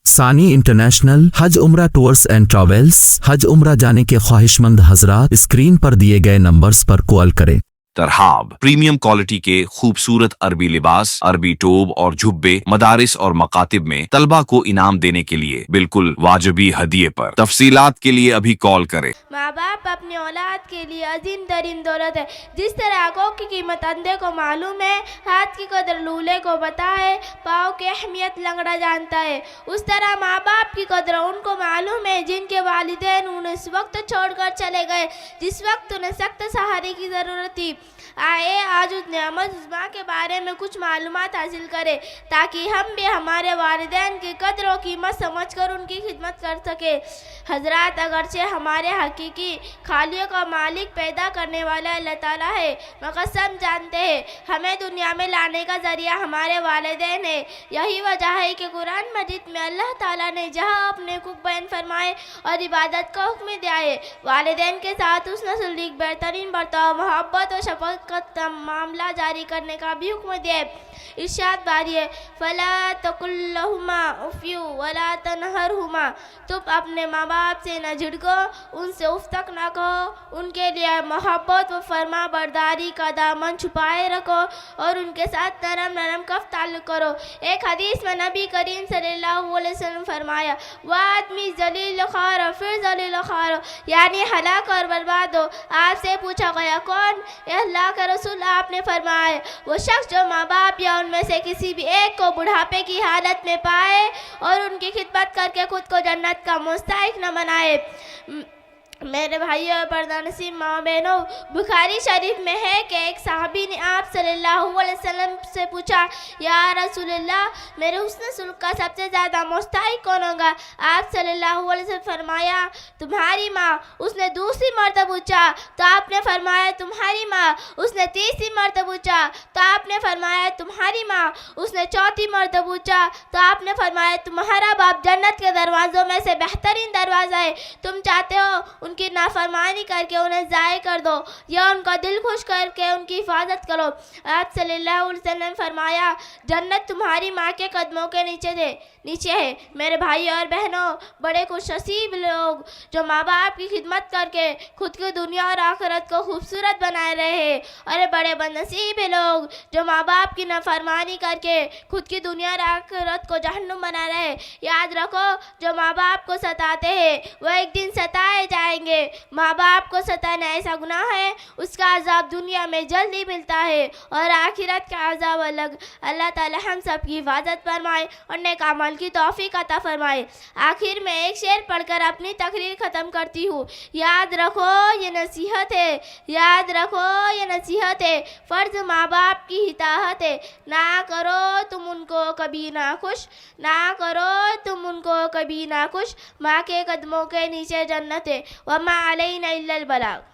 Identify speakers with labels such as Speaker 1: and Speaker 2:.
Speaker 1: ثانی انٹرنیشنل حج عمرہ tours and travels. حج عمرہ جانے کے خواہش مند حضرات اسکرین پر دیے گئے نمبرز پر کال کریں۔
Speaker 2: ترحاب پریمیم کوالٹی کے خوبصورت عربی لباس، عربی ٹوب اور جھبے مدارس اور مکاتب میں طلبہ کو انعام دینے کے لیے بالکل واجبی ہدیے پر۔ تفصیلات کے لیے ابھی کال کریں۔
Speaker 3: ماں باپ اپنی اولاد کے لیے عظیم ترین دولت ہے۔ جس طرح آنکھوں کی قیمت اندھے کو معلوم ہے، ہاتھ کی قدر لولے کو پتہ ہے، پاؤں کی اہمیت لنگڑا جانتا ہے، اس طرح ماں باپ کی قدر ان کو معلوم ہے جن کے والدین انہیں اس وقت چھوڑ کر چلے گئے جس وقت انہیں سخت سہارے کی ضرورت تھی۔ آئے آج اس نعمت عظمیٰ کے بارے میں کچھ معلومات حاصل کریں تاکہ ہم بھی ہمارے والدین کی قدر و قیمت سمجھ کر ان کی خدمت کر سکیں۔ حضرات، اگرچہ ہمارے حقیقی خالق و مالک پیدا کرنے والا اللہ تعالیٰ ہے، مگر سب جانتے ہیں ہمیں دنیا میں لانے کا ذریعہ ہمارے والدین ہیں۔ یہی وجہ ہے کہ قرآن مجید میں اللہ تعالیٰ نے جہاں اپنے حقوق بیان فرمائے اور عبادت کا حکم دیا ہے، والدین کے ساتھ حسن سلوک، بہترین برتاؤ، محبت و شفقت کا معاملہ جاری کرنے کا بھی حکم دیا ہے۔ ارشاد باری ہے، فَلَا تَقُل لَّهُمَا اُفٍّ وَلَا تَنْهَرْهُمَا، تم اپنے ماں باپ سے نہ جھڑکو، ان سے اف تک نہ کہو، ان کے لیے محبت و فرما برداری کا دامن چھپائے رکھو اور ان کے ساتھ نرم نرم کف تعلق کرو۔ ایک حدیث میں نبی کریم صلی اللہ علیہ وسلم فرمایا، وہ آدمی ذلیل خوار پھر ذلیل خوار، یعنی ہلاک اور برباد ہو۔ آپ سے پوچھا گیا، کون؟ اے اللہ کے رسول، آپ نے فرمایا، وہ شخص جو ماں باپ یا ان میں سے کسی بھی ایک کو بڑھاپے کی حالت میں پائے اور ان کی خدمت کر کے خود کو جنت کا مستحق نہ بنائے۔ میرے بھائیوں اور پردہ نصیب ماں بہنوں، بخاری شریف میں ہے کہ ایک صحابی نے آپ صلی اللہ علیہ وسلم سے پوچھا، یا رسول اللہ، میرے حسن سلوک کا سب سے زیادہ مستحق کون ہوگا؟ آپ صلی اللہ علیہ وسلم فرمایا، تمہاری ماں۔ اس نے دوسری مرتبہ پوچھا تو آپ نے فرمایا، تمہاری ماں۔ اس نے تیسری مرتبہ پوچھا تو آپ نے فرمایا، تمہاری ماں۔ اس نے چوتھی مرتبہ پوچھا تو آپ نے فرمایا، تمہارا باپ جنت کے دروازوں میں سے بہترین دروازہ ہے۔ تم چاہتے ہو ان کی نافرمانی کر کے انہیں ضائع کر دو یا ان کا دل خوش کر کے ان کی حفاظت کرو؟ آپ صلی اللہ علیہ وسلم نے فرمایا، جنت تمہاری ماں کے قدموں کے نیچے ہے۔ میرے بھائی اور بہنوں، بڑے خوش نصیب لوگ جو ماں باپ کی خدمت کر کے خود کی دنیا اور آخرت کو خوبصورت بنائے رہے ہیں، اور بڑے بد نصیب لوگ جو ماں باپ کی نافرمانی کر کے خود کی دنیا اور آخرت کو جہنم بنا رہے ہیں۔ یاد رکھو، جو ماں باپ کو ستاتے ہیں وہ ایک دن ستائے جائیں گے۔ ماں باپ کو ستانا ایسا گناہ ہے، اس کا عذاب دنیا میں جلدی ملتا ہے اور آخرت کا عذاب الگ۔ اللہ تعالی ہم سب کی حفاظت فرمائے اور نیک عمل کی توفیق عطا فرمائے۔ آخر میں ایک شعر پڑھ کر اپنی تقریر ختم کرتی ہوں۔ یاد رکھو یہ نصیحت ہے، یاد رکھو یہ نصیحت ہے، فرض ماں باپ کی اطاعت ہے۔ نہ کرو تم ان کو کبھی ناخوش، نہ کرو تم ان کو کبھی ناخوش، ماں کے قدموں کے نیچے جنت ہے۔ وما علینا الا البلاغ۔